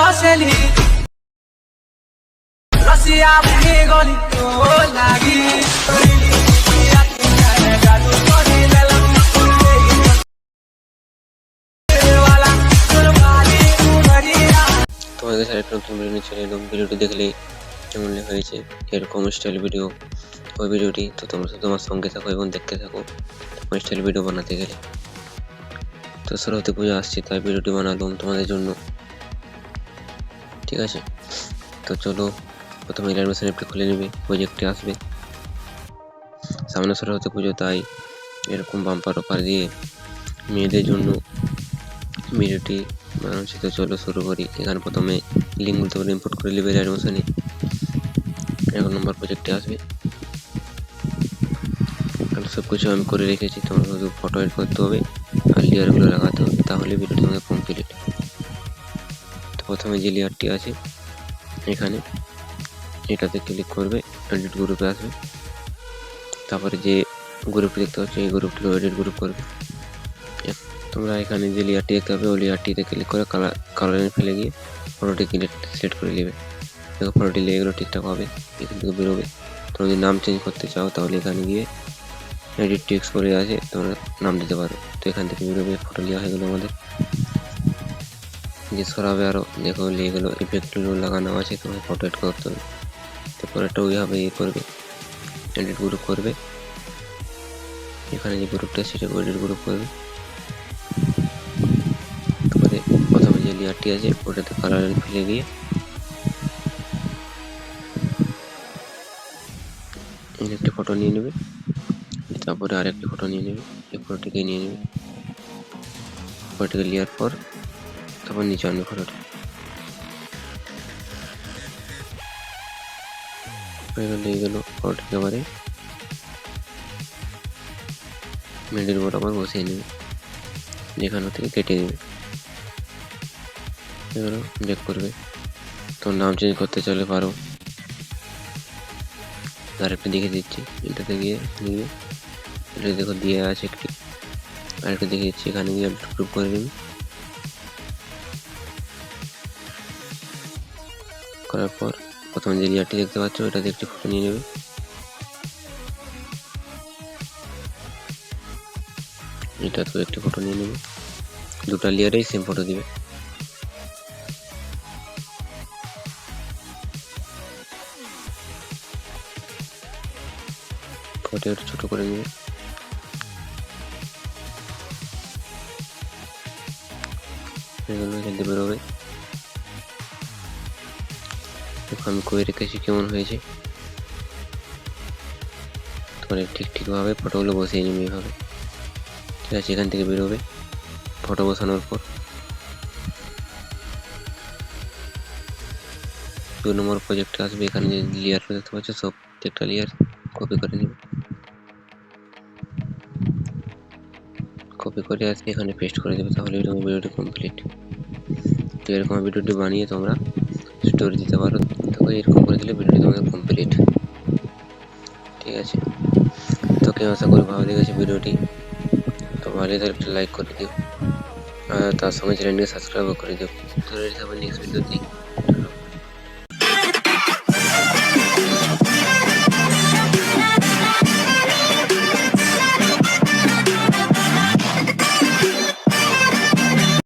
বসেলি রসিয়া ভেঙে গলি তো লাগি তোমাদের সাথে একটা নতুন ভিডিও নিয়ে চলে এলাম। ভিডিওটি দেখলে কেমন হয়েছে এরকম স্টাইল ভিডিও ওই ভিডিওটি, তো তোমরা শুধু তোমার সঙ্গে থাকো এবং দেখতে থাকো তোমার স্টাইল ভিডিও বানাতে গেলে। তো সরস্বতী পুজো আসছে তাই ভিডিওটি বানালাম তোমাদের জন্য, ঠিক আছে। তো চলো প্রথমে অ্যাডমিশন অ্যাপটি খুলে নেবে, প্রজেক্টটি আসবে। সামনে সরস্বতী পুজো তাই এরকম বাম্পার অফার দিয়ে মেয়েদের জন্য ভিডিওটি বানাচ্ছি। তো চলো শুরু করি। এখানে প্রথমে লিঙ্কগুলো তোমরা ইম্পোর্ট করে নেবে অ্যাডমিশনে। 1 নম্বর প্রজেক্টে আসবে, তাহলে সব কিছু আমি করে রেখেছি। তোমরা শুধু ফটো এড করতে হবে আর লেয়ারগুলো লাগাতে হবে, তাহলে ভিডিওটি তোমাদের কমপ্লিট। তো প্রথমে যে লেয়ারটি আছে এখানে এটাতে ক্লিক করবে, এডিট গ্রুপে আসবে। তারপরে যে গ্রুপটি দেখতে পাচ্ছ এই গ্রুপটি এডিট গ্রুপ করবে। তোমরা এখানে যে লেয়ারটি দেখতে পাবে ওই লেয়ারটিতে ক্লিক করে কালার ফেলে গিয়ে ফটোটি সিলেক্ট করে নেবে। দেখো ফটোটি লেগে গেলো, ঠিকঠাক হবে, এখান থেকে বেরোবে। তোমরা যদি নাম চেঞ্জ করতে চাও তাহলে এখানে গিয়ে এডিট টেক্সট করে আছে তোমরা নাম দিতে পারো। তো এখান থেকে বেরোবে, ফটো নেওয়া হয়ে গেলো আমাদের। যে সরাবে আরও, দেখো লেগে গেলো, ইফেক্টগুলো লাগানো আছে, তোমার ফটো এড করতে হবে। তারপর একটা ওইভাবে করবে, এডিট গ্রুপ করবে। এখানে যে গ্রুপটা সেটা এডিট গ্রুপ করবে। তারপরে প্রথমে যে লেয়ারটি আছে ওটাতে কালার ফেলে গিয়ে একটি ফটো নিয়ে নেবে। তারপরে আরেকটি ফটো নিয়ে নেবে, এই ফটোটিকে নিয়ে নেবে। ফটোটিকে নেওয়ার পর তারপর নিচে আনবে ফটোটি। লেগে গেল, ফটোটিকে এবারে মিডিল বরাবর বসিয়ে নেবে, যেখানে থেকে কেটে নেবে। এগুলো ব্যাক করবে। তো নাম চেঞ্জ করতে চলে পারো, আরেকটা দেখে দিচ্ছি। এটাতে গিয়ে নিবে, এটা দেখো দিয়ে আছে একটি, আরেকটা দেখে দিচ্ছি। এখানে গিয়ে গ্রুপ করে নেবে, করার পর প্রথমে যে লেয়ারটি দেখতে পাচ্ছ এটাতে একটি ফটো নিয়ে নেবে। এটা তো একটি ফটো নিয়ে নেবে, দুটা লেয়ারেই সেম ফটো দিবে। ফটো একটু ছোট করে নেবে, এগুলো এখান থেকে বেরোবে। দেখো আমি করে রেখেছি কেমন হয়েছে। তোমার ঠিকভাবে ফটোগুলো বসিয়ে নেবে এইভাবে, ঠিক আছে। এখান থেকে বেরোবে, ফটো বসানোর পর 2 নম্বর প্রজেক্টে আসবে। এখানে যে লেয়ারগুলো দেখতে পাচ্ছ সব একটা লেয়ার কপি করে নেবে, কপি করে আজকে এখানে পেস্ট করে দেবে, তাহলে তোমার ভিডিওটি কমপ্লিট। তো এরকম ভিডিওটি বানিয়ে তোমরা স্টোরি দিতে পারো। তো এরকম করে দিলে ভিডিওটি তোমাদের কমপ্লিট, ঠিক আছে। তো কেউ আশা করি ভালো লেগেছে ভিডিওটি। তো ভালো লাগলে একটা লাইক করে দিও আর তার সঙ্গে চ্যানেলটিকে সাবস্ক্রাইব করে দিও। তো নেক্সট ভিডিওতে